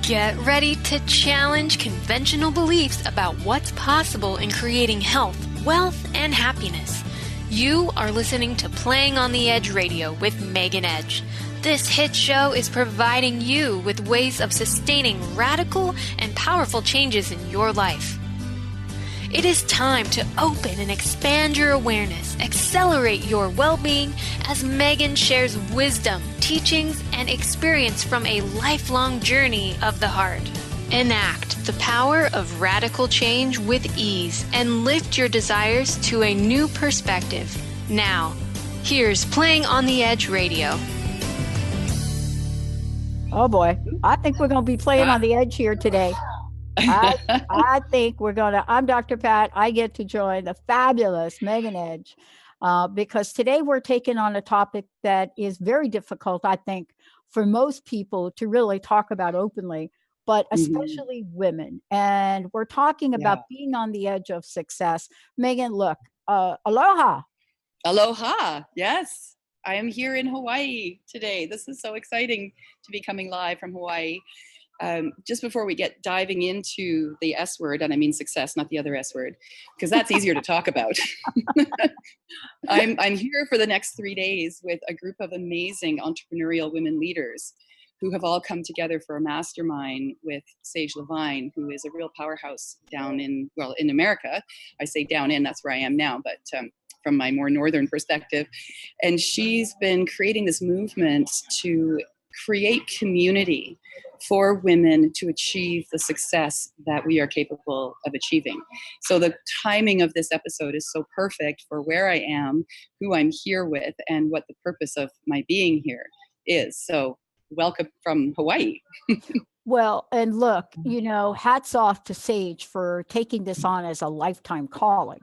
Get ready to challenge conventional beliefs about what's possible in creating health, wealth, and happiness. You are listening to Playing on the Edge Radio with Megan Edge. This hit show is providing you with ways of sustaining radical and powerful changes in your life. It is time to open and expand your awareness, accelerate your well-being as Megan shares wisdom, teachings, and experience from a lifelong journey of the heart. Enact the power of radical change with ease and lift your desires to a new perspective. Now, here's Playing on the Edge Radio. Oh boy, I think we're going to be playing on the edge here today. I think we're going to, I'm Dr. Pat. I get to join the fabulous Megan Edge because today we're taking on a topic that is very difficult, I think, for most people to really talk about openly, but especially women. And we're talking about being on the edge of success. Megan, look, aloha. Aloha. Yes. I am here in Hawaii today. This is so exciting to be coming live from Hawaii. Just before we get diving into the S word, and I mean success, not the other S word, because that's easier to talk about. I'm here for the next 3 days with a group of amazing entrepreneurial women leaders who have all come together for a mastermind with Sage Levine, who is a real powerhouse down in America. I say down in, that's where I am now, but from my more northern perspective. And she's been creating this movement to create community for women to achieve the success that we are capable of achieving. So the timing of this episode is so perfect for where I am, who I'm here with, and what the purpose of my being here is. So welcome from Hawaii. Well, and look, hats off to Sage for taking this on as a lifetime calling.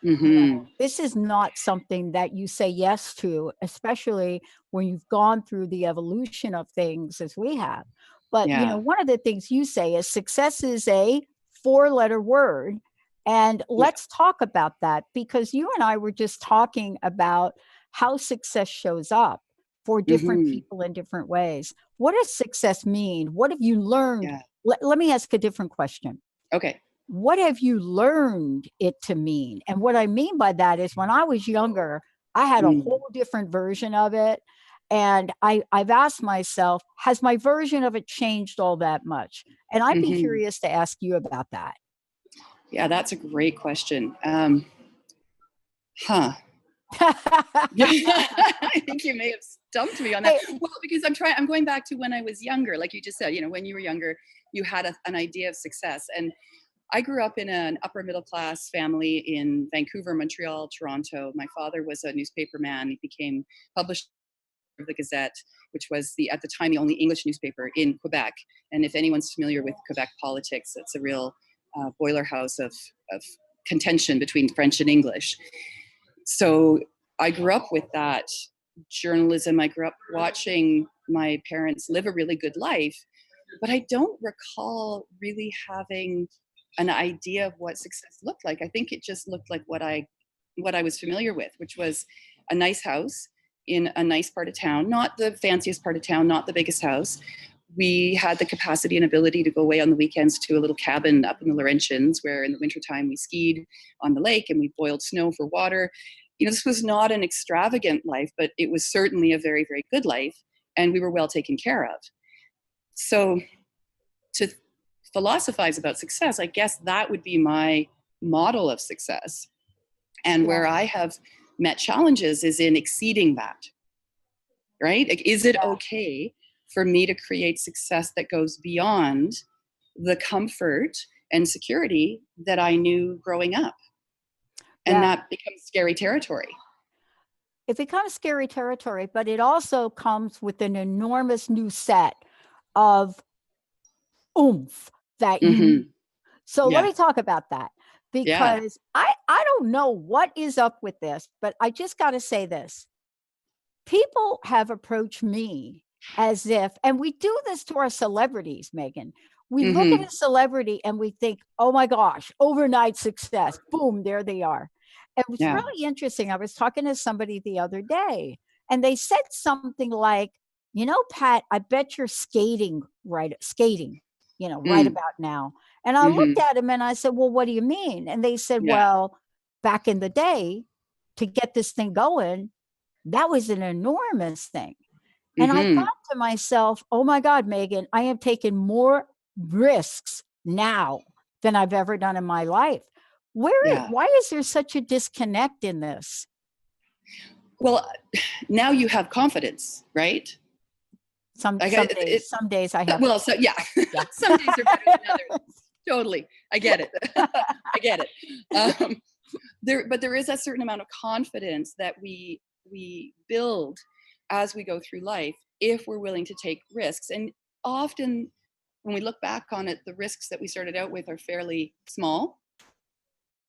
Mm-hmm. This is not something that you say yes to, especially when you've gone through the evolution of things as we have. But, one of the things you say is success is a 4-letter word. And let's talk about that, because you and I were just talking about how success shows up for different people in different ways. What does success mean? What have you learned? Yeah. Let me ask a different question. Okay. What have you learned it to mean? And what I mean by that is when I was younger, I had a whole different version of it. And I've asked myself, has my version of it changed all that much? And I'd be curious to ask you about that. Yeah, that's a great question. I think you may have stumped me on that. Well, because I'm going back to when I was younger, like you just said, when you were younger, you had an idea of success. And I grew up in an upper middle class family in Vancouver, Montreal, Toronto. My father was a newspaperman. He became publisher of the Gazette, which was at the time the only English newspaper in Quebec. And if anyone's familiar with Quebec politics, it's a real boiler house of contention between French and English. So I grew up with that journalism. I grew up watching my parents live a really good life, but I don't recall really having an idea of what success looked like. I think it just looked like what I was familiar with, which was a nice house in a nice part of town, not the fanciest part of town, not the biggest house. We had the capacity and ability to go away on the weekends to a little cabin up in the Laurentians, where in the wintertime we skied on the lake and we boiled snow for water. This was not an extravagant life, but it was certainly a very, very good life, and we were well taken care of. So to philosophize about success, I guess that would be my model of success. And where I have met challenges is in exceeding that, right? Like, is it okay for me to create success that goes beyond the comfort and security that I knew growing up? And that becomes scary territory. It becomes scary territory, but it also comes with an enormous new set of oomph that you need. So let me talk about that, because I don't know what is up with this, but I just got to say this. People have approached me as if, and we do this to our celebrities, Megan. We look at a celebrity and we think, oh my gosh, overnight success. Boom, there they are. It was really interesting. I was talking to somebody the other day and they said something like, Pat, I bet you're skating, right? Skating. right about now. And I looked at them and I said, well, what do you mean? And they said, well, back in the day, to get this thing going, that was an enormous thing. And I thought to myself, oh my God, Megan, I have taken more risks now than I've ever done in my life. Why is there such a disconnect in this? Well, now you have confidence, right? Some days I have. Well, so yeah. Some days are better than others. Totally. I get it. I get it. But there is a certain amount of confidence that we build as we go through life if we're willing to take risks. And often when we look back on it, the risks that we started out with are fairly small.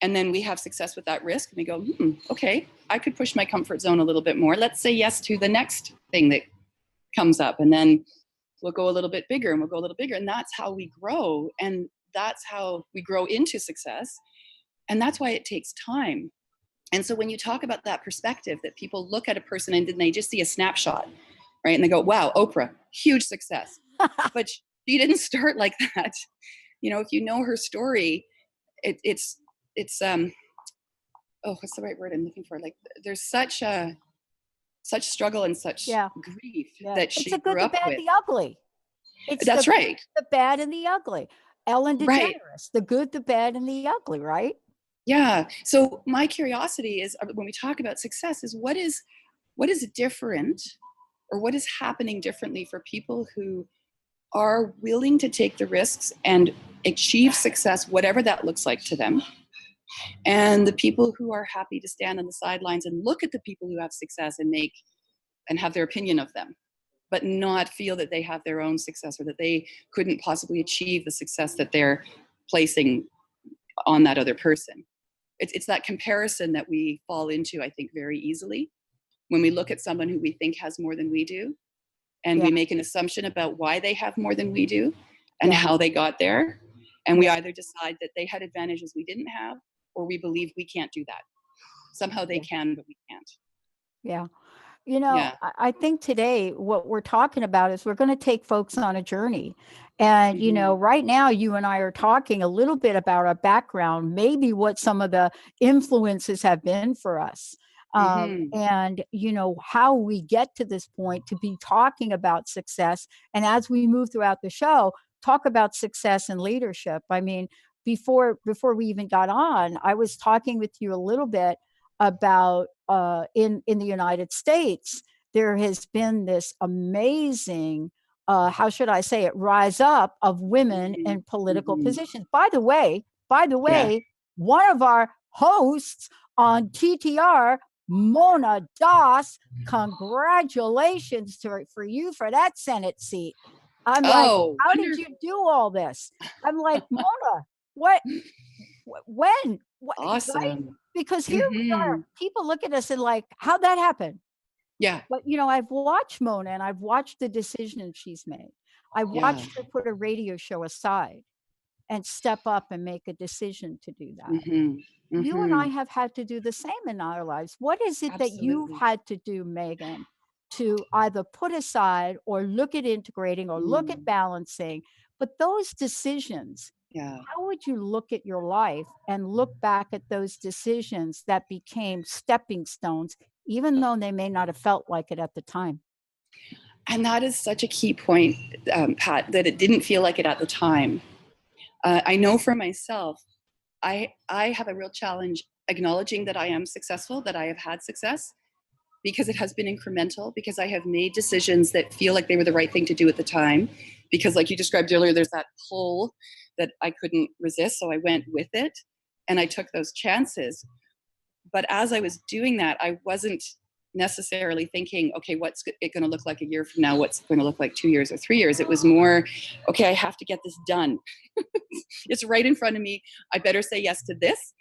And then we have success with that risk and we go, okay, I could push my comfort zone a little bit more. Let's say yes to the next thing that comes up. And then we'll go a little bit bigger and we'll go a little bigger. And that's how we grow. And that's how we grow into success. And that's why it takes time. And so when you talk about that perspective, that people look at a person and then they just see a snapshot, right? And they go, wow, Oprah, huge success. But she didn't start like that. If you know her story, it's what's the right word I'm looking for? Like there's such struggle and such grief that she grew up with. It's the good, the bad, the ugly. That's right. The bad and the ugly. Ellen DeGeneres, the good, the bad, and the ugly, right? Yeah. So my curiosity is when we talk about success is what is different or what is happening differently for people who are willing to take the risks and achieve success, whatever that looks like to them. And the people who are happy to stand on the sidelines and look at the people who have success and have their opinion of them, but not feel that they have their own success or that they couldn't possibly achieve the success that they're placing on that other person. It's that comparison that we fall into, I think, very easily when we look at someone who we think has more than we do, and we make an assumption about why they have more than we do and how they got there. And we either decide that they had advantages we didn't have, or we believe we can't do that. Somehow they can, but we can't. Yeah. I think today what we're talking about is we're going to take folks on a journey. And, right now you and I are talking a little bit about our background, maybe what some of the influences have been for us. And, how we get to this point to be talking about success. And as we move throughout the show, talk about success and leadership. I mean, before we even got on, I was talking with you a little bit about in the United States, there has been this amazing, how should I say it, rise up of women in political positions. By the way, one of our hosts on TTR, Mona Das, congratulations for you for that Senate seat. I'm like, how did you do all this? I'm like, Mona, when? Awesome. Right? Because here we are, people look at us and like, how'd that happen? Yeah. But, I've watched Mona and I've watched the decisions she's made. I watched her put a radio show aside and step up and make a decision to do that. You and I have had to do the same in our lives. What is it that you've had to do, Megan, to either put aside or look at integrating or look at balancing? But those decisions, how would you look at your life and look back at those decisions that became stepping stones, even though they may not have felt like it at the time? And that is such a key point, Pat, that it didn't feel like it at the time. I know for myself, I have a real challenge acknowledging that I am successful, that I have had success, because it has been incremental, because I have made decisions that feel like they were the right thing to do at the time. Because like you described earlier, there's that pull that I couldn't resist. So I went with it and I took those chances. But as I was doing that, I wasn't necessarily thinking, okay, what's it going to look like a year from now? What's it going to look like 2 years or 3 years? It was more, okay, I have to get this done. It's right in front of me. I better say yes to this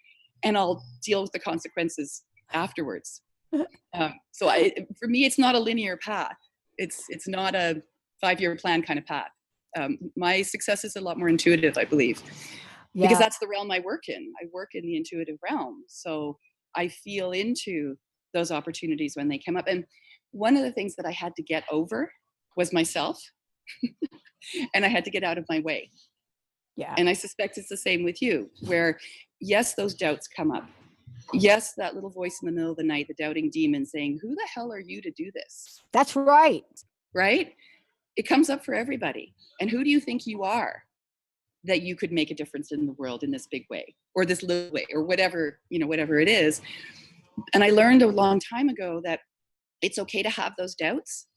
and I'll deal with the consequences afterwards. So for me, it's not a linear path. It's not a 5-year plan kind of path. My success is a lot more intuitive, I believe, because that's the realm I work in. I work in the intuitive realm. So I feel into those opportunities when they come up. And one of the things that I had to get over was myself. And I had to get out of my way. Yeah. And I suspect it's the same with you, where yes, those doubts come up. Yes, that little voice in the middle of the night, the doubting demon saying, who the hell are you to do this? That's right. Right? It comes up for everybody. And who do you think you are that you could make a difference in the world in this big way, or this little way, or whatever, whatever it is. And I learned a long time ago that it's okay to have those doubts.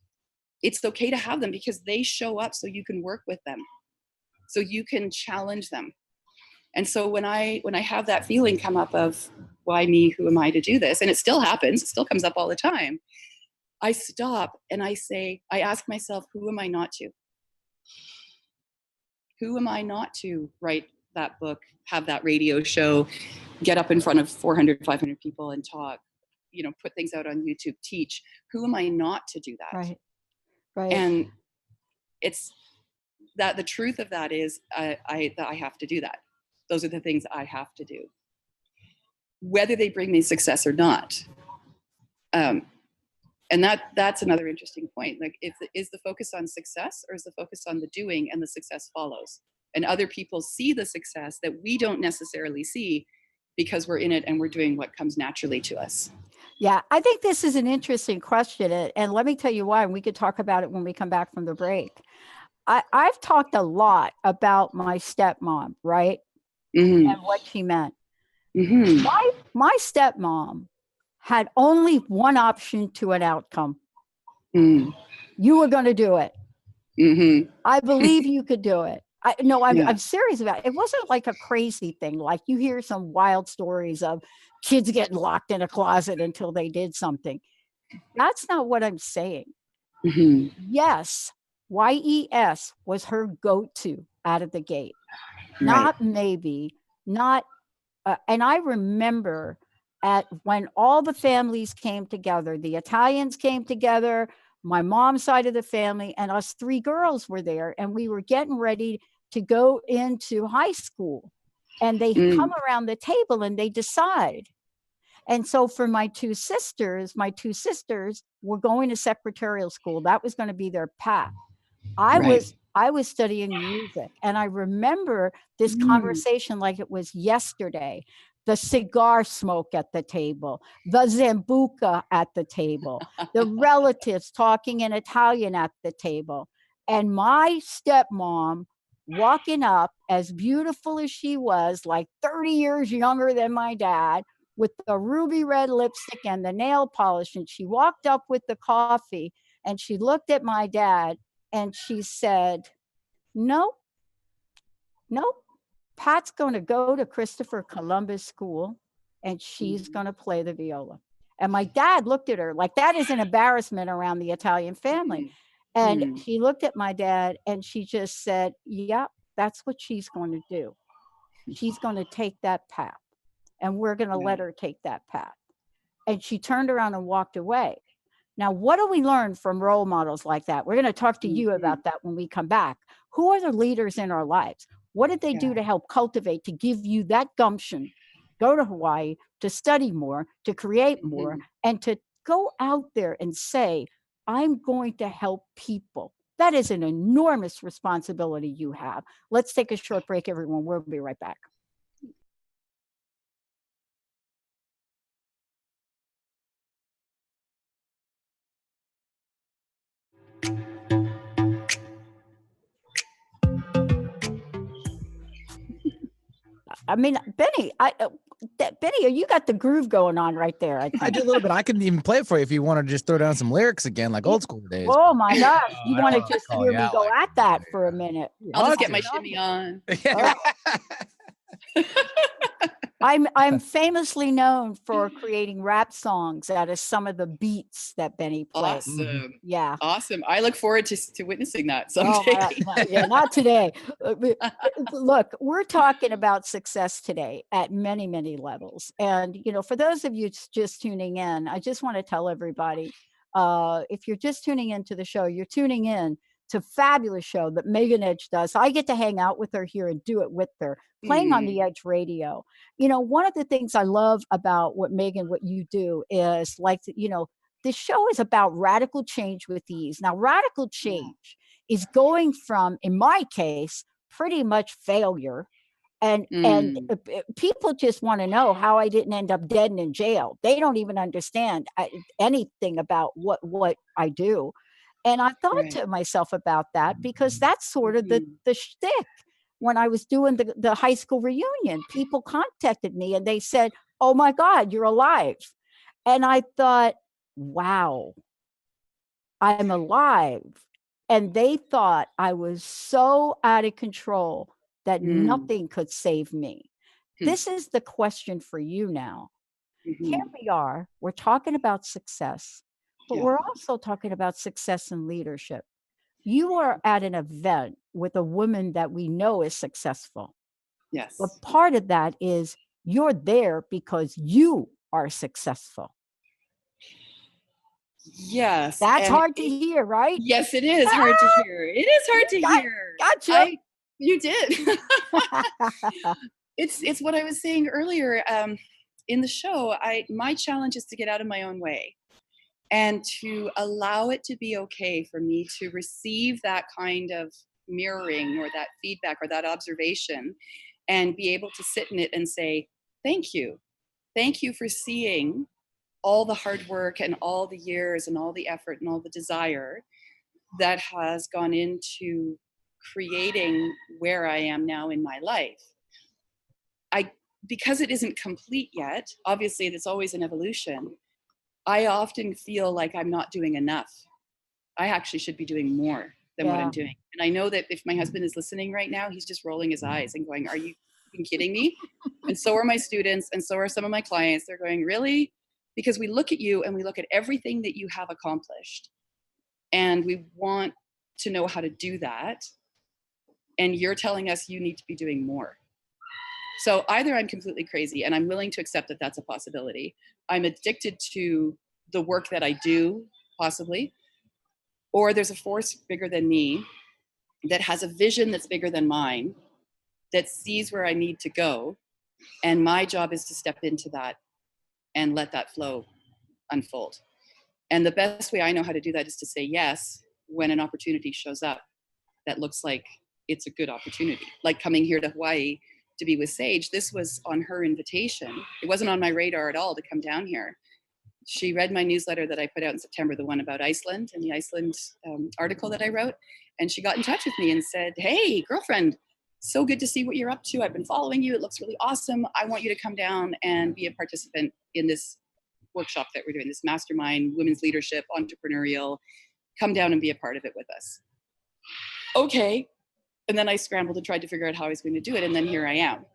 It's okay to have them because they show up so you can work with them, so you can challenge them. And so when I have that feeling come up of why me, who am I to do this? And it still happens, it still comes up all the time. I stop and I ask myself, who am I not to? Who am I not to write that book, have that radio show, get up in front of 400, 500 people and talk, put things out on YouTube, teach? Who am I not to do that? Right. Right. And it's that the truth of that is that I have to do that. Those are the things I have to do, whether they bring me success or not. And that's another interesting point. Like, is the focus on success, or is the focus on the doing, and the success follows? And other people see the success that we don't necessarily see because we're in it and we're doing what comes naturally to us. Yeah, I think this is an interesting question. And let me tell you why, and we could talk about it when we come back from the break. I've talked a lot about my stepmom, right? Mm-hmm. And what she meant. Mm-hmm. My stepmom had only one option to an outcome. Mm. You were going to do it. Mm-hmm. I believe you could do it. I'm serious about it. It wasn't like a crazy thing. Like you hear some wild stories of kids getting locked in a closet until they did something. That's not what I'm saying. Mm-hmm. Yes, YES was her go-to out of the gate. Right. Not maybe, not. And I remember when all the families came together, the Italians came together, my mom's side of the family, and us three girls were there, and we were getting ready to go into high school. And they come around the table and they decide. And so for my two sisters were going to secretarial school. That was going to be their path. I was studying music, and I remember this conversation like it was yesterday. The cigar smoke at the table, the Zambuca at the table, the relatives talking in Italian at the table, and my stepmom walking up, as beautiful as she was, like 30 years younger than my dad, with the ruby red lipstick and the nail polish. And she walked up with the coffee, and she looked at my dad, and she said, no, Pat's going to go to Christopher Columbus School, and she's going to play the viola. And my dad looked at her like that is an embarrassment around the Italian family. And she looked at my dad and she just said, yeah, that's what she's going to do. She's going to take that path, and we're going to let her take that path. And she turned around and walked away. Now, what do we learn from role models like that? We're going to talk to you about that when we come back. Who are the leaders in our lives? What did they do to help cultivate, to give you that gumption, go to Hawaii, to study more, to create more, and to go out there and say, I'm going to help people? That is an enormous responsibility you have. Let's take a short break, everyone. We'll be right back. I mean, Benny, you got the groove going on right there. I do a little bit. I can even play it for you if you want to just throw down some lyrics again, like old school days. Oh my gosh. You want to just hear me go at that for a minute? I'll just get my shimmy on. I'm famously known for creating rap songs out of some of the beats that Benny plays. Awesome. Yeah. Awesome. I look forward to witnessing that someday. Not today. Look, we're talking about success today at many, many levels. And, for those of you just tuning in, I just want to tell everybody, if you're just tuning into the show, you're tuning in to a fabulous show that Megan Edge does. I get to hang out with her here and do it with her, playing on the Edge Radio. One of the things I love about what you do is this show is about radical change with ease. Now, radical change is going from, in my case, pretty much failure. And people just want to know how I didn't end up dead and in jail. They don't even understand anything about what I do. And I thought to myself about that, because that's sort of the shtick. When I was doing the high school reunion, people contacted me and they said, "Oh my God, you're alive." And I thought, wow, I'm alive. And they thought I was so out of control that nothing could save me. This is the question for you now. Here we are, we're talking about success, but we're also talking about success in leadership. You are at an event with a woman that we know is successful. Yes. But part of that is you're there because you are successful. Yes. That's hard to hear, right? Yes, it is hard to hear. It is hard to hear. Gotcha. You did. It's what I was saying earlier in the show. My challenge is to get out of my own way and to allow it to be okay for me to receive that kind of mirroring or that feedback or that observation, and be able to sit in it and say, thank you. Thank you for seeing all the hard work and all the years and all the effort and all the desire that has gone into creating where I am now in my life. Because it isn't complete yet, obviously there's always an evolution, I often feel like I'm not doing enough. I actually should be doing more than what I'm doing. And I know that if my husband is listening right now, he's just rolling his eyes and going, are you kidding me? And so are my students, and so are some of my clients. They're going, really? Because we look at you and we look at everything that you have accomplished, and we want to know how to do that. And you're telling us you need to be doing more. So either I'm completely crazy, and I'm willing to accept that that's a possibility. I'm addicted to the work that I do, possibly. Or there's a force bigger than me that has a vision that's bigger than mine, that sees where I need to go. And my job is to step into that and let that flow unfold. And the best way I know how to do that is to say yes when an opportunity shows up that looks like it's a good opportunity. Like coming here to Hawaii to be with Sage, this was on her invitation. It wasn't on my radar at all to come down here. She read my newsletter that I put out in September, the one about Iceland, and the Iceland article that I wrote. And she got in touch with me and said, hey, girlfriend, so good to see what you're up to. I've been following you. It looks really awesome. I want you to come down and be a participant in this workshop that we're doing, this mastermind, women's leadership, entrepreneurial. Come down and be a part of it with us. Okay. And then I scrambled and tried to figure out how I was going to do it. And then here I am.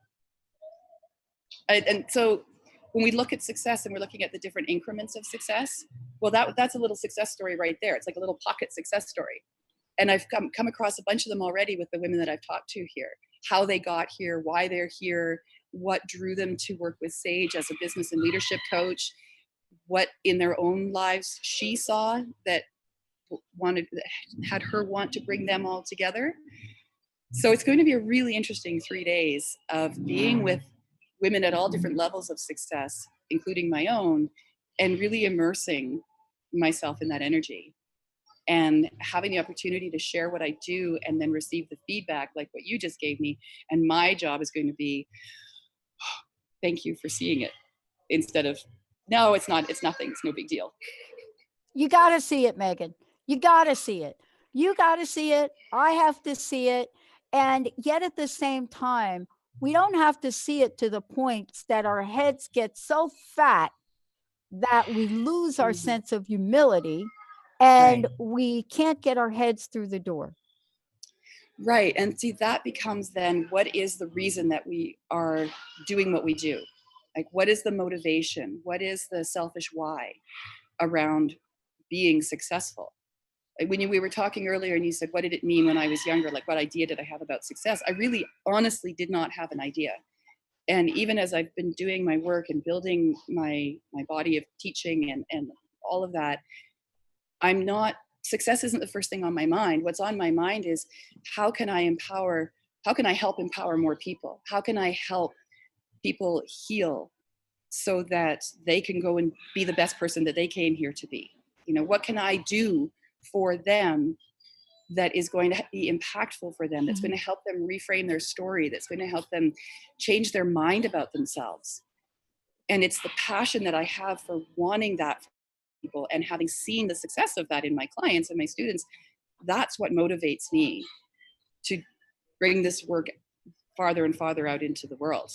And so when we look at success and we're looking at the different increments of success, well, that's a little success story right there. It's like a little pocket success story. And I've come across a bunch of them already with the women that I've talked to here, how they got here, why they're here, what drew them to work with Sage as a business and leadership coach, what in their own lives she saw that had her want to bring them all together. So it's going to be a really interesting 3 days of being with women at all different levels of success, including my own, and really immersing myself in that energy and having the opportunity to share what I do and then receive the feedback like what you just gave me. And my job is going to be, thank you for seeing it, instead of, no, it's not, it's nothing, it's no big deal. You got to see it, Megan. You got to see it. You got to see it. I have to see it. And yet at the same time, we don't have to see it to the point that our heads get so fat that we lose our sense of humility and we can't get our heads through the door. Right. And see, that becomes then, what is the reason that we are doing what we do? Like, what is the motivation? What is the selfish why around being successful? Like when we were talking earlier and you said, what did it mean when I was younger? Like, what idea did I have about success? I really honestly did not have an idea. And even as I've been doing my work and building my body of teaching and all of that, success isn't the first thing on my mind. What's on my mind is, how can I help empower more people? How can I help people heal so that they can go and be the best person that they came here to be? You know, what can I do for them that is going to be impactful for them, that's going to help them reframe their story, that's going to help them change their mind about themselves. And it's the passion that I have for wanting that for people, and having seen the success of that in my clients and my students, that's what motivates me to bring this work farther and farther out into the world.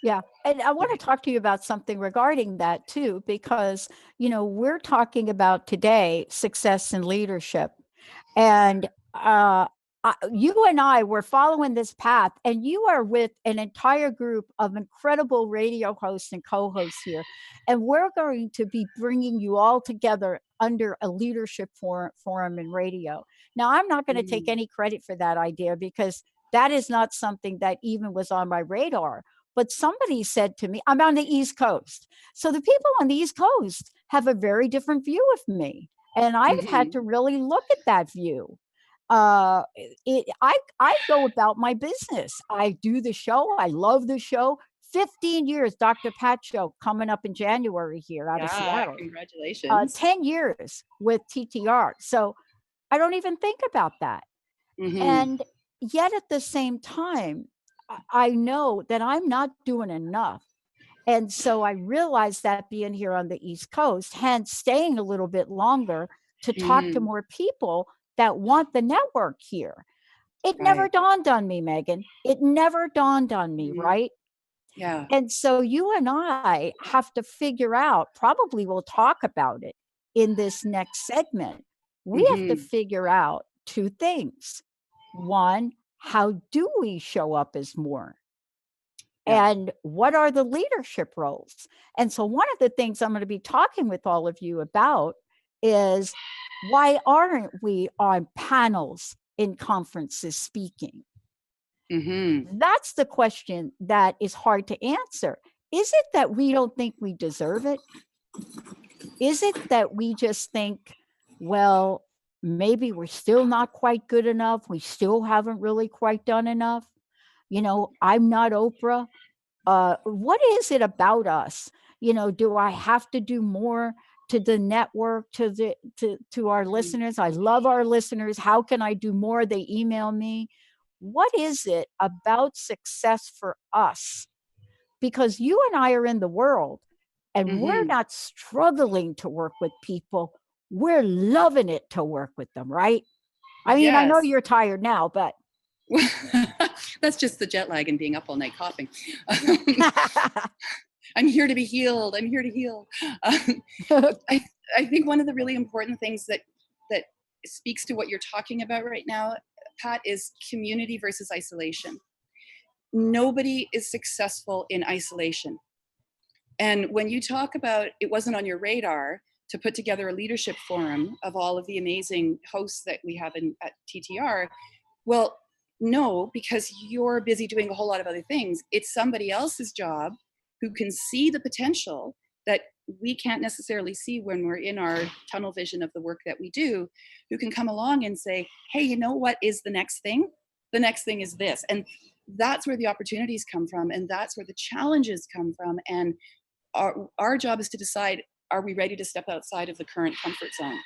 Yeah. And I want to talk to you about something regarding that too, because, we're talking about today success and leadership. And you and I were following this path, and you are with an entire group of incredible radio hosts and co-hosts here. And we're going to be bringing you all together under a leadership forum in radio. Now, I'm not going to take any credit for that idea, because that is not something that even was on my radar. But somebody said to me, I'm on the East Coast. So the people on the East Coast have a very different view of me. And I've had to really look at that view. I go about my business. I do the show. I love the show. 15 years, Dr. Pat Show coming up in January here out of Seattle. Congratulations. 10 years with TTR. So I don't even think about that. And yet at the same time, I know that I'm not doing enough. And so I realized that being here on the East Coast, hence staying a little bit longer to talk to more people that want the network here. It never dawned on me, Megan. It never dawned on me, right? Yeah. And so you and I have to figure out, probably we'll talk about it in this next segment. We have to figure out two things. One, how do we show up as more? And what are the leadership roles? And so one of the things I'm going to be talking with all of you about is, why aren't we on panels in conferences speaking? That's the question that is hard to answer. Is it that we don't think we deserve it? Is it that we just think, well, maybe we're still not quite good enough. We still haven't really quite done enough. I'm not Oprah. What is it about us? Do I have to do more to the network, to our listeners? I love our listeners. How can I do more? They email me. What is it about success for us? Because you and I are in the world, and we're not struggling to work with people. We're loving it to work with them, right? I mean, I know you're tired now, but that's just the jet lag and being up all night coughing. I'm here to be healed. I'm here to heal. I think one of the really important things that speaks to what you're talking about right now, Pat, is community versus isolation. Nobody is successful in isolation. And when you talk about it wasn't on your radar to put together a leadership forum of all of the amazing hosts that we have at TTR, well, no, because you're busy doing a whole lot of other things. It's somebody else's job who can see the potential that we can't necessarily see when we're in our tunnel vision of the work that we do, who can come along and say, hey, you know what is the next thing? The next thing is this. And that's where the opportunities come from. And that's where the challenges come from. And our job is to decide, are we ready to step outside of the current comfort zone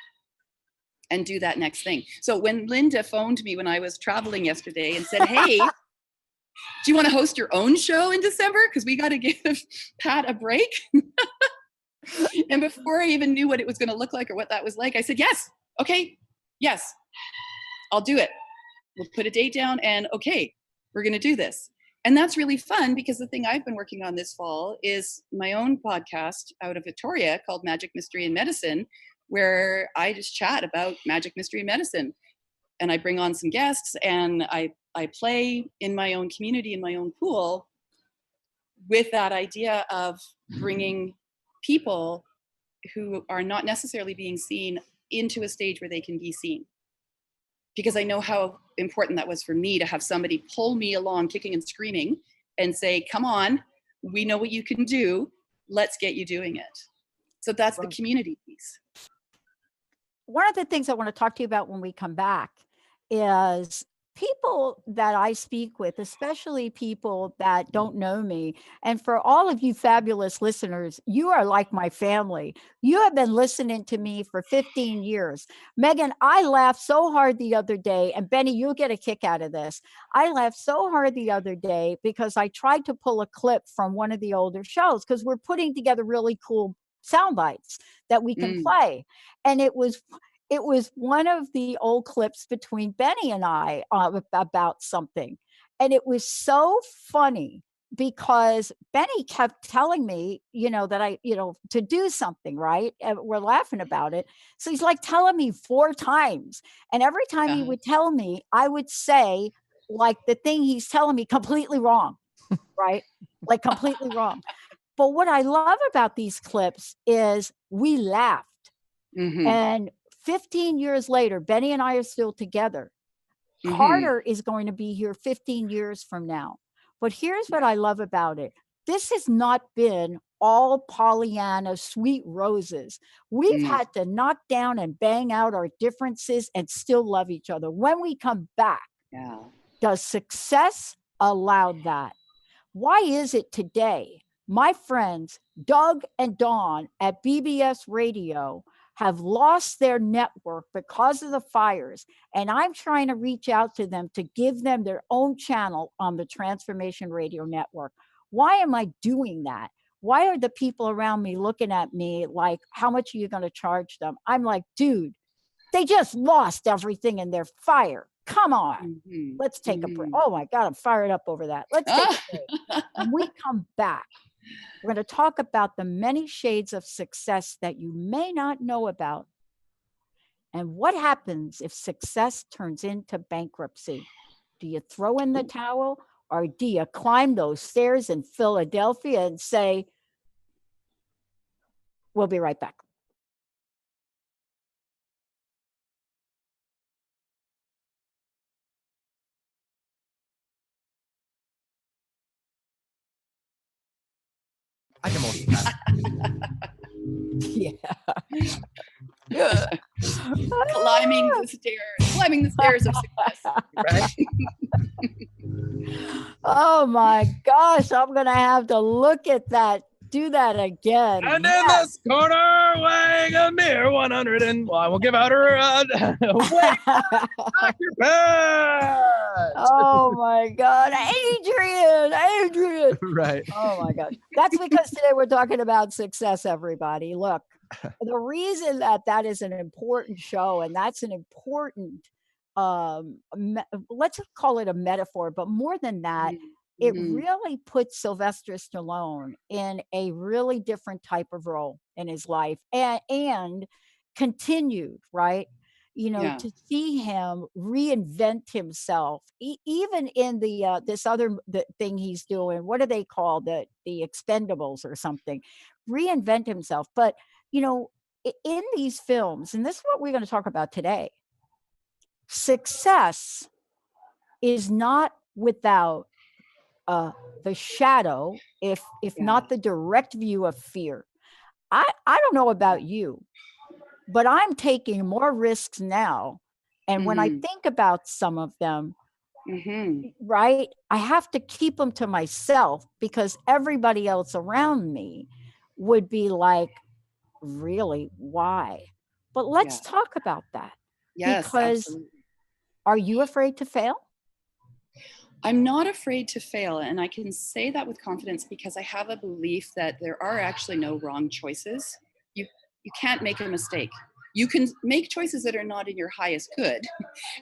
and do that next thing? So when Linda phoned me when I was traveling yesterday and said, hey, do you want to host your own show in December? Because we got to give Pat a break. And before I even knew what it was going to look like or what that was like, I said, yes, okay, yes, I'll do it. We'll put a date down and okay, we're going to do this. And that's really fun, because the thing I've been working on this fall is my own podcast out of Victoria called Magic, Mystery, and Medicine, where I just chat about magic, mystery, and medicine. And I bring on some guests, and I play in my own community, in my own pool, with that idea of bringing people who are not necessarily being seen into a stage where they can be seen. Because I know how important that was for me to have somebody pull me along kicking and screaming and say, come on, we know what you can do. Let's get you doing it. So that's the community piece. One of the things I want to talk to you about when we come back is people that I speak with, especially people that don't know me, and for all of you fabulous listeners, you are like my family. You have been listening to me for 15 years. Megan, I laughed so hard the other day, and Benny, you'll get a kick out of this. I laughed so hard the other day because I tried to pull a clip from one of the older shows because we're putting together really cool sound bites that we can play. And it was one of the old clips between Benny and I about something. And it was so funny because Benny kept telling me, that I, to do something, right? And we're laughing about it. So he's like telling me 4 times. And every time he would tell me, I would say, like, the thing he's telling me completely wrong, right? Like completely wrong. But what I love about these clips is we laughed. And 15 years later, Benny and I are still together. Carter is going to be here 15 years from now. But here's what I love about it. This has not been all Pollyanna, sweet roses. We've had to knock down and bang out our differences and still love each other. When we come back, does success allow that? Why is it today my friends Doug and Dawn at BBS Radio have lost their network because of the fires, and I'm trying to reach out to them to give them their own channel on the Transformation Radio Network? Why am I doing that? Why are the people around me looking at me like, how much are you going to charge them? I'm like, dude, they just lost everything in their fire. Come on. Let's take a break. Oh my God, I'm fired up over that. Let's take a break. When we come back, we're going to talk about the many shades of success that you may not know about. And what happens if success turns into bankruptcy? Do you throw in the towel, or do you climb those stairs in Philadelphia and say, we'll be right back? I can multitask. Yeah. Climbing the stairs of success. Right? Oh my gosh, I'm going to have to look at that. Do that again. And in this corner, weighing a mere 100, and I will give out her weight. Dr. Pat. Oh my God, Adrian. Right. Oh my gosh. That's because today we're talking about success, everybody. Look, the reason that is an important show, and that's an important, let's call it a metaphor, but more than that, it really puts Sylvester Stallone in a really different type of role in his life, and continued, right? To see him reinvent himself, even in the this other thing he's doing. What do they call the Expendables or something? Reinvent himself. But in these films, and this is what we're going to talk about today, success is not without the shadow, if not the direct view of fear. I don't know about you, but I'm taking more risks now. And when I think about some of them, right, I have to keep them to myself because everybody else around me would be like, really, why? But let's talk about that. Yes, because absolutely. Are you afraid to fail? I'm not afraid to fail. And I can say that with confidence because I have a belief that there are actually no wrong choices. You can't make a mistake. You can make choices that are not in your highest good.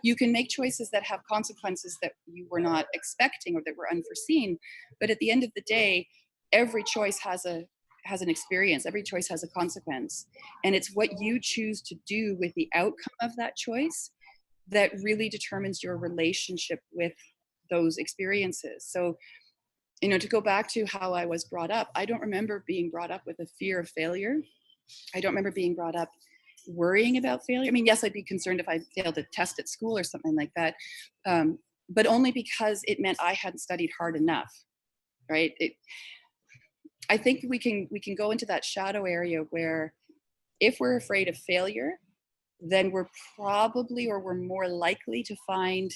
You can make choices that have consequences that you were not expecting or that were unforeseen. But at the end of the day, every choice has an experience. Every choice has a consequence. And it's what you choose to do with the outcome of that choice that really determines your relationship with those experiences. So, to go back to how I was brought up, I don't remember being brought up with a fear of failure. I don't remember being brought up worrying about failure. I mean, yes, I'd be concerned if I failed a test at school or something like that, but only because it meant I hadn't studied hard enough, right? I think we can go into that shadow area where if we're afraid of failure, then we're more likely to find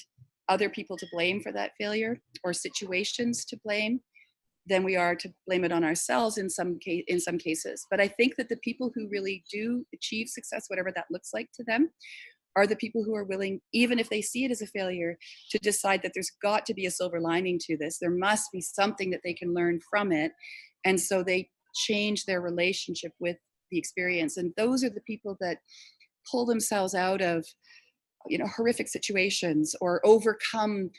other people to blame for that failure or situations to blame than we are to blame it on ourselves in some cases. But I think that the people who really do achieve success, whatever that looks like to them, are the people who are willing, even if they see it as a failure, to decide that there's got to be a silver lining to this. There must be something that they can learn from it. And so they change their relationship with the experience. And those are the people that pull themselves out of, horrific situations, or overcome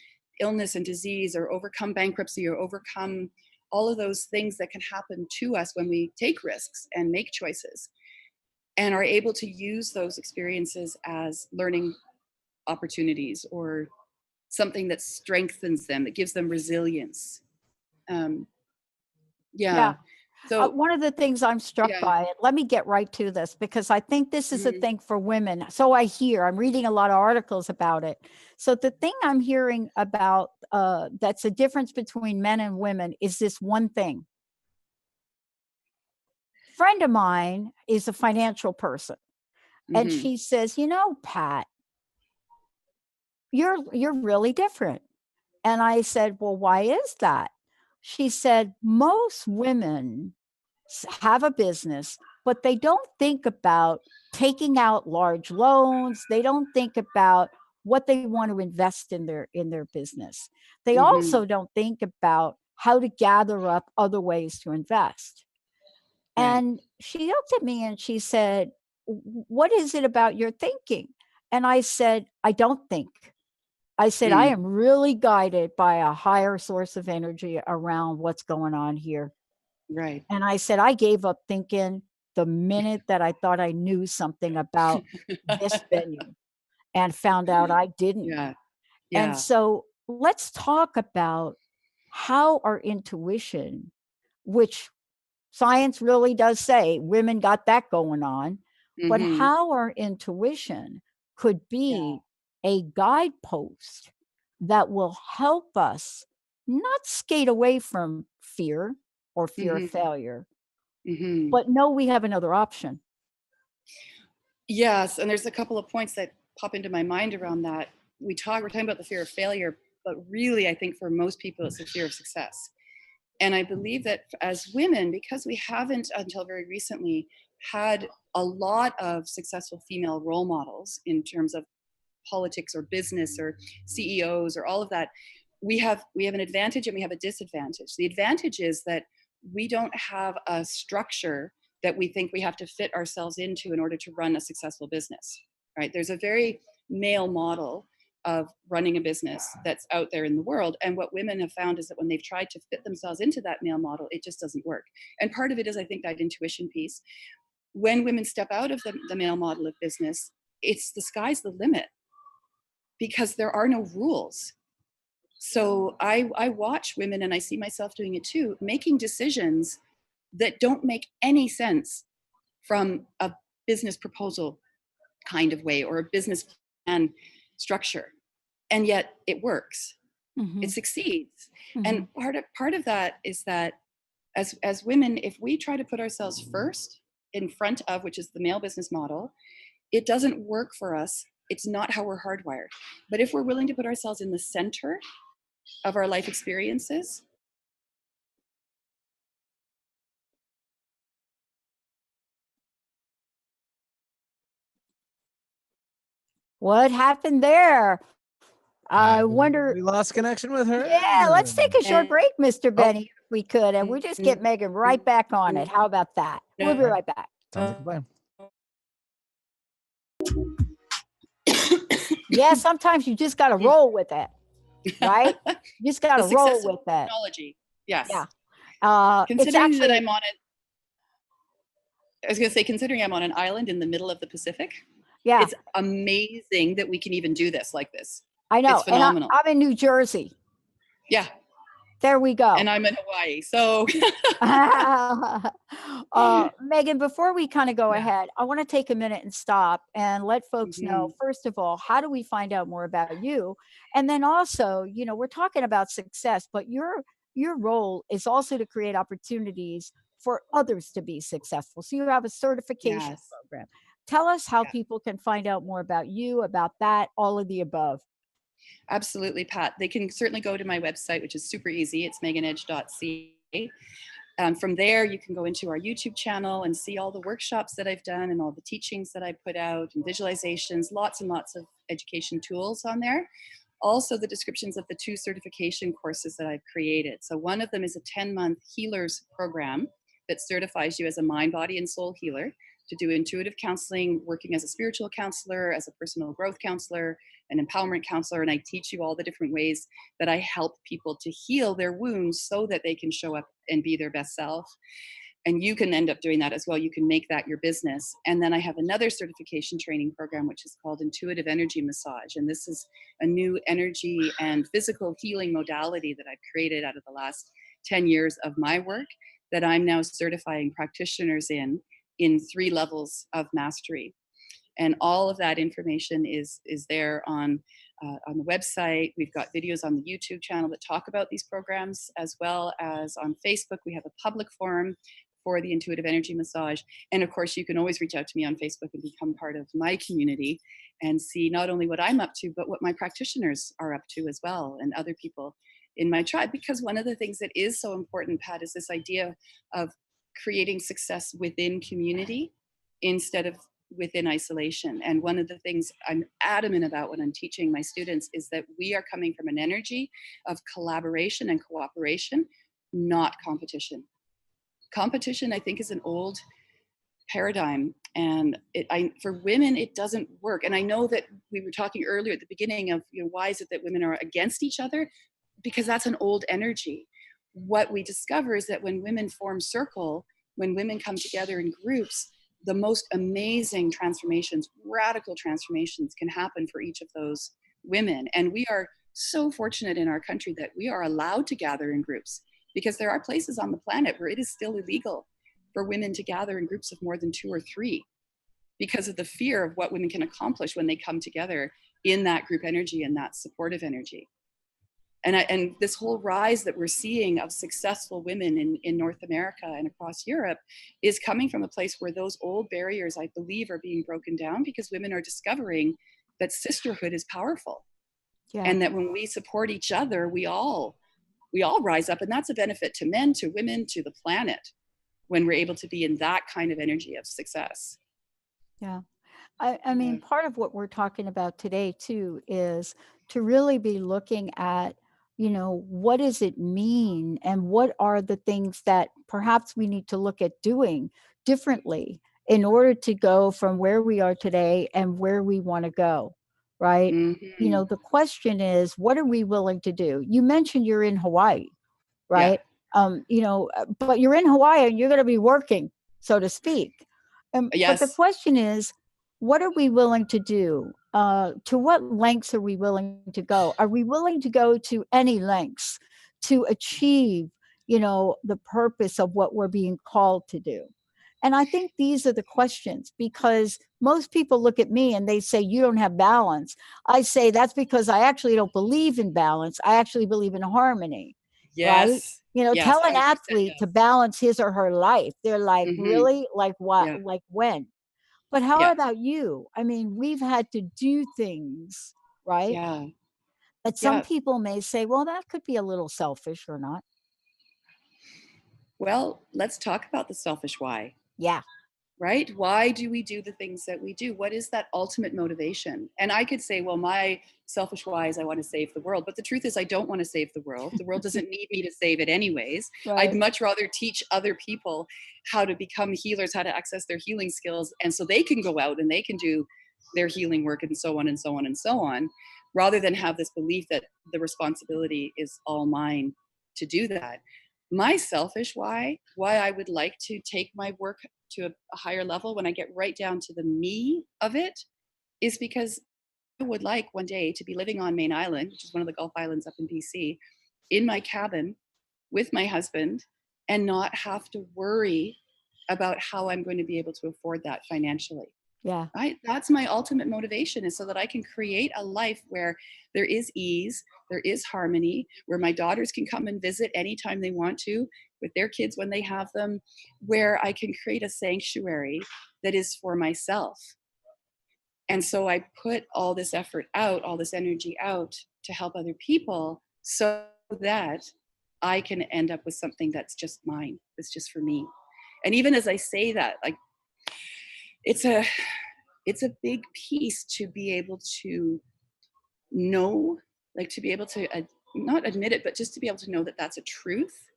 illness and disease, or overcome bankruptcy, or overcome all of those things that can happen to us when we take risks and make choices, and are able to use those experiences as learning opportunities or something that strengthens them, that gives them resilience. So one of the things I'm struck by, let me get right to this, because I think this is a thing for women. So I'm reading a lot of articles about it. So the thing I'm hearing about that's a difference between men and women is this one thing. Friend of mine is a financial person, and she says, Pat, you're really different. And I said, well, why is that? She said, most women have a business, but they don't think about taking out large loans. They don't think about what they want to invest in their business. They also don't think about how to gather up other ways to invest. And she looked at me and she said, what is it about your thinking? And I said, I don't think. I said, I am really guided by a higher source of energy around what's going on here. Right. And I said, I gave up thinking the minute that I thought I knew something about this venue, and found out I didn't. Yeah. And so let's talk about how our intuition, which science really does say women got that going on, but how our intuition could be a guidepost that will help us not skate away from fear or fear of failure, but know we have another option. Yes, and there's a couple of points that pop into my mind around that. We're talking about the fear of failure, but really I think for most people it's the fear of success. And I believe that as women, because we haven't until very recently had a lot of successful female role models in terms of politics or business or CEOs or all of that, we have an advantage and we have a disadvantage. The advantage is that we don't have a structure that we think we have to fit ourselves into in order to run a successful business, right? There's a very male model of running a business that's out there in the world. And what women have found is that when they've tried to fit themselves into that male model, it just doesn't work. And part of it is, I think, that intuition piece. When women step out of the male model of business, it's the sky's the limit because there are no rules. So I watch women, and I see myself doing it too, making decisions that don't make any sense from a business proposal kind of way or a business plan structure. And yet it works. It succeeds. And part of that is that as women, if we try to put ourselves first in front of, which is the male business model, it doesn't work for us. It's not how we're hardwired. But if we're willing to put ourselves in the center of our life experiences, what happened there? I wonder. We lost connection with her. Yeah, let's take a short break, Mr. Benny, if we could, and we just get Megan right back on it. How about that? We'll be right back. Sounds like a plan. Yeah, sometimes you just got to roll with it, right? You just got to roll with that. Technology. Yes. Yeah. Considering that I'm on it, I was going to say, considering I'm on an island in the middle of the Pacific, it's amazing that we can even do this like this. I know. It's phenomenal. And I'm in New Jersey. Yeah. There we go. And I'm in Hawaii. So, Megan, before we kind of go ahead, I want to take a minute and stop and let folks know, first of all, how do we find out more about you? And then also, we're talking about success, but your role is also to create opportunities for others to be successful. So you have a certification program. Tell us how people can find out more about you, about that, all of the above. Absolutely, Pat. They can certainly go to my website, which is super easy. It's meganedge.ca. From there, you can go into our YouTube channel and see all the workshops that I've done and all the teachings that I put out and visualizations, lots and lots of education tools on there. Also, the descriptions of the 2 certification courses that I've created. So one of them is a 10-month healers program that certifies you as a mind, body, and soul healer to do intuitive counseling, working as a spiritual counselor, as a personal growth counselor, an empowerment counselor, and I teach you all the different ways that I help people to heal their wounds so that they can show up and be their best self. And you can end up doing that as well. You can make that your business. And then I have another certification training program, which is called Intuitive Energy Massage. And this is a new energy and physical healing modality that I've created out of the last 10 years of my work that I'm now certifying practitioners in 3 levels of mastery. And all of that information is there on the website. We've got videos on the YouTube channel that talk about these programs, as well as on Facebook. We have a public forum for the Intuitive Energy Massage. And of course, you can always reach out to me on Facebook and become part of my community and see not only what I'm up to, but what my practitioners are up to as well, and other people in my tribe. Because one of the things that is so important, Pat, is this idea of creating success within community instead of within isolation. And one of the things I'm adamant about when I'm teaching my students is that we are coming from an energy of collaboration and cooperation, not competition. Competition, I think, is an old paradigm, and for women it doesn't work. And I know that we were talking earlier at the beginning of, why is it that women are against each other? Because that's an old energy. What we discover is that when women form circle, when women come together in groups, the most amazing transformations, radical transformations can happen for each of those women. And we are so fortunate in our country that we are allowed to gather in groups, because there are places on the planet where it is still illegal for women to gather in groups of more than 2 or 3 because of the fear of what women can accomplish when they come together in that group energy and that supportive energy. And this whole rise that we're seeing of successful women in North America and across Europe is coming from a place where those old barriers, I believe, are being broken down, because women are discovering that sisterhood is powerful. Yeah. And that when we support each other, we all rise up. And that's a benefit to men, to women, to the planet, when we're able to be in that kind of energy of success. Yeah. I mean, part of what we're talking about today too is to really be looking at, what does it mean, and what are the things that perhaps we need to look at doing differently in order to go from where we are today and where we want to go, right? Mm-hmm. The question is, what are we willing to do? You mentioned you're in Hawaii, right? Yeah. But you're in Hawaii and you're going to be working, so to speak. Yes. But the question is, what are we willing to do? To what lengths are we willing to go? Are we willing to go to any lengths to achieve, the purpose of what we're being called to do? And I think these are the questions, because most people look at me and they say, you don't have balance. I say, that's because I actually don't believe in balance. I actually believe in harmony. Yes. Right? Yes, tell an athlete to balance his or her life. They're like, mm-hmm. Really? Like what? Yeah. Like when? But how about you? I mean, we've had to do things, right? Yeah. But some people may say, well, that could be a little selfish or not. Well, let's talk about the selfish why. Yeah. Right? Why do we do the things that we do? What is that ultimate motivation? And I could say, well, my selfish why is I want to save the world. But the truth is, I don't want to save the world. The world doesn't need me to save it anyways. Right. I'd much rather teach other people how to become healers, how to access their healing skills. And so they can go out and they can do their healing work and so on and so on and so on, rather than have this belief that the responsibility is all mine to do that. My selfish why I would like to take my work to a higher level, when I get right down to the me of it, is because I would like one day to be living on Main Island, which is one of the Gulf Islands up in BC, in my cabin with my husband, and not have to worry about how I'm going to be able to afford that financially. Yeah. Right? That's my ultimate motivation, is so that I can create a life where there is ease, there is harmony, where my daughters can come and visit anytime they want to with their kids when they have them, where I can create a sanctuary that is for myself. And so I put all this effort out, all this energy out to help other people so that I can end up with something that's just mine, that's just for me. And even as I say that, like, it's a big piece to be able to know, like, to be able to not admit it, but just to be able to know that that's a truth.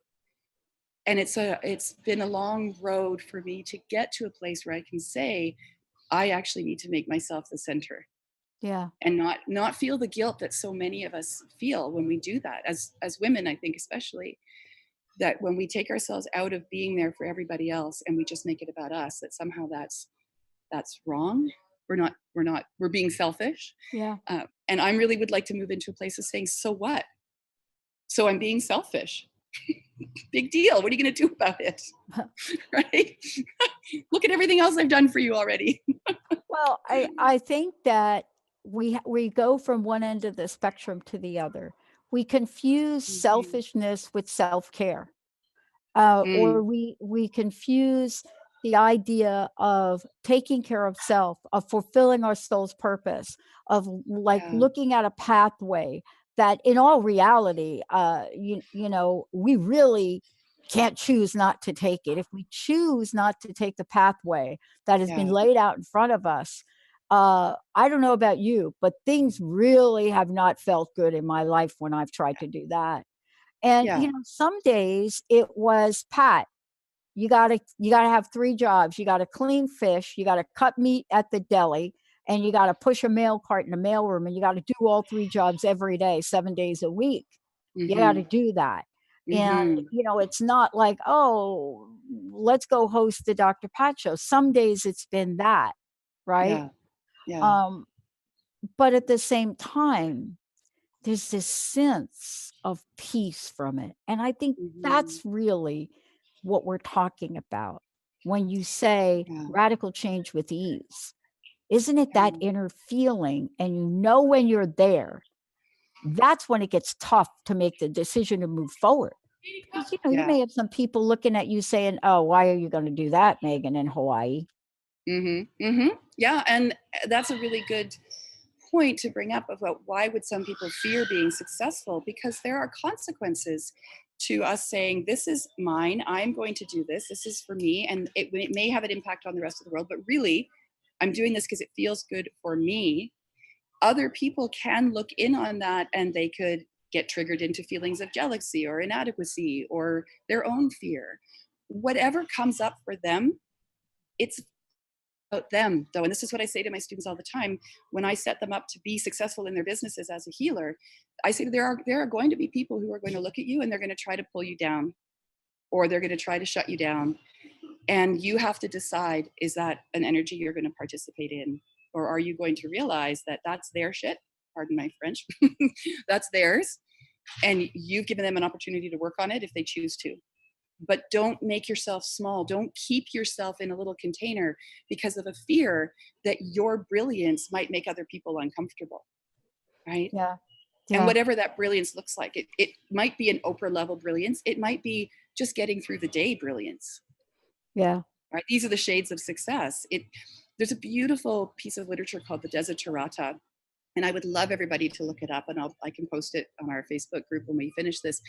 And it's been a long road for me to get to a place where I can say, I actually need to make myself the center. Yeah. And not feel the guilt that so many of us feel when we do that, as women, I think, especially, that when we take ourselves out of being there for everybody else and we just make it about us, that somehow that's wrong. We're being selfish. Yeah. And I really would like to move into a place of saying, so what? So I'm being selfish. Big deal. What are you going to do about it? Right? Look at everything else I've done for you already. Well, I think that we go from one end of the spectrum to the other. We confuse selfishness with self-care, or we confuse the idea of taking care of self, of fulfilling our soul's purpose, of like looking at a pathway that, in all reality, you know, we really can't choose not to take it. If we choose not to take the pathway that has been laid out in front of us, I don't know about you, but things really have not felt good in my life when I've tried to do that. And you know, some days it was, Pat, you gotta have 3 jobs. You gotta clean fish, you gotta cut meat at the deli, and you gotta push a mail cart in the mailroom, and you gotta do all 3 jobs every day, 7 days a week. You gotta do that. And you know, it's not like, oh, let's go host the Dr. Pat show. Some days it's been that, right? But at the same time, there's this sense of peace from it. And I think that's really what we're talking about when you say radical change with ease. Isn't it that inner feeling? And you know, when you're there, that's when it gets tough to make the decision to move forward. Because, you know, you may have some people looking at you saying, oh, why are you going to do that, Megan, in Hawaii? Yeah. And that's a really good point to bring up about why would some people fear being successful, because there are consequences to us saying, this is mine, I'm going to do this is for me, and it may have an impact on the rest of the world, but really I'm doing this because it feels good for me. Other people can look in on that and they could get triggered into feelings of jealousy or inadequacy or their own fear. Whatever comes up for them, it's about them, though. And this is what I say to my students all the time when I set them up to be successful in their businesses as a healer. I say there are going to be people who are going to look at you and they're going to try to pull you down, or they're going to try to shut you down. And you have to decide, is that an energy you're going to participate in? Or are you going to realize that that's their shit? Pardon my French. That's theirs. And you've given them an opportunity to work on it if they choose to. But don't make yourself small. Don't keep yourself in a little container because of a fear that your brilliance might make other people uncomfortable. Right? And whatever that brilliance looks like, it might be an Oprah level brilliance. It might be just getting through the day brilliance. Right? These are the shades of success. There's a beautiful piece of literature called the Desiderata, and I would love everybody to look it up, and I can post it on our Facebook group when we finish this.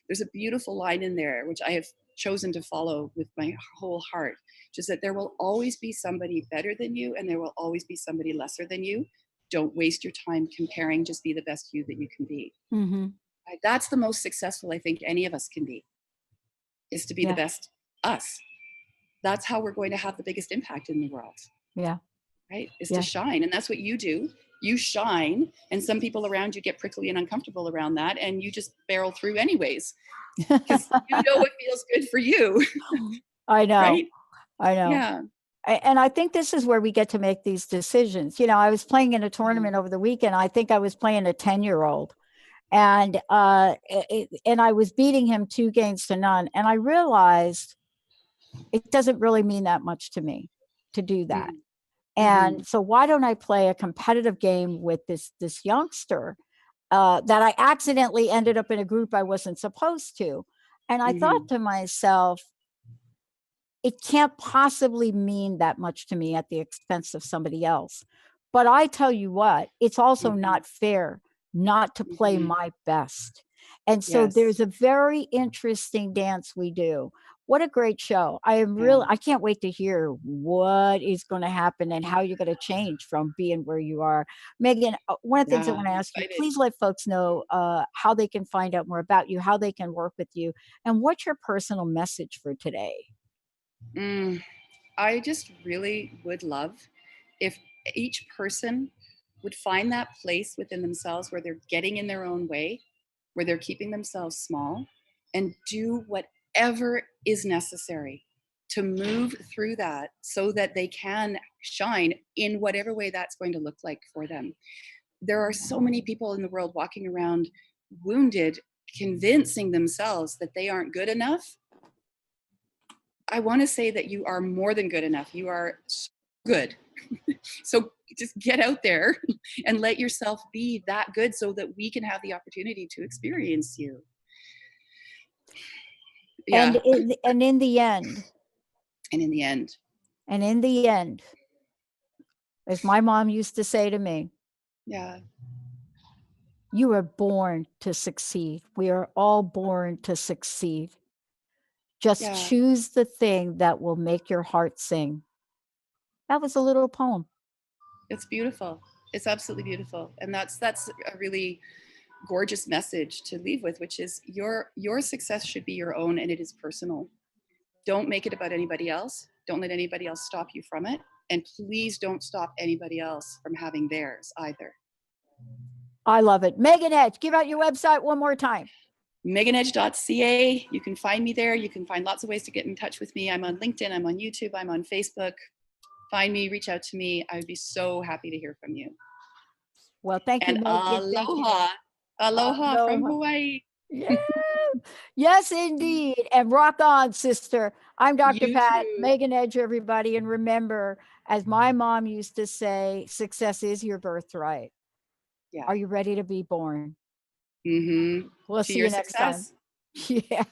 There's a beautiful line in there, which I have chosen to follow with my whole heart, just that there will always be somebody better than you, and there will always be somebody lesser than you. Don't waste your time comparing, just be the best you that you can be. That's the most successful I think any of us can be, is to be the best us. That's how we're going to have the biggest impact in the world. Right? Is to shine. And that's what you do. You shine, and some people around you get prickly and uncomfortable around that, and you just barrel through anyways. Because you know what feels good for you. I know. Right? I know. Yeah. And I think this is where we get to make these decisions. You know, I was playing in a tournament over the weekend. I think I was playing a 10-year-old. And I was beating him 2 games to none. And I realized it doesn't really mean that much to me to do that. And so why don't I play a competitive game with this youngster that I accidentally ended up in a group I wasn't supposed to. And I thought to myself, it can't possibly mean that much to me at the expense of somebody else. But I tell you what, it's also not fair not to play my best. And so there's a very interesting dance we do. What a great show. I can't wait to hear what is going to happen and how you're going to change from being where you are. Megan, one of the things I want to ask you, please let folks know how they can find out more about you, how they can work with you, and what's your personal message for today? I just really would love if each person would find that place within themselves where they're getting in their own way, where they're keeping themselves small, and do whatever is necessary to move through that so that they can shine in whatever way that's going to look like for them. There are so many people in the world walking around wounded, convincing themselves that they aren't good enough. I want to say that you are more than good enough. You are so good. So just get out there and let yourself be that good so that we can have the opportunity to experience you. Yeah. And in the end, as my mom used to say to me, you were born to succeed. We are all born to succeed. Just choose the thing that will make your heart sing. That was a little poem. It's beautiful. It's absolutely beautiful. And that's a really gorgeous message to leave with, which is your success should be your own and it is personal. Don't make it about anybody else. Don't let anybody else stop you from it. And please don't stop anybody else from having theirs either. I love it. Megan Edge, give out your website one more time. meganedge.ca. You can find me there. You can find lots of ways to get in touch with me. I'm on LinkedIn, I'm on YouTube, I'm on Facebook. Find me, reach out to me. I would be so happy to hear from you. Well, thank you, Megan. Aloha. Aloha from Hawaii. Yeah. Yes, indeed. And rock on, sister. I'm Dr. Pat, Megan Edge, everybody. And remember, as my mom used to say, success is your birthright. Yeah. Are you ready to be born? Mm-hmm. We'll see you next time. Yeah.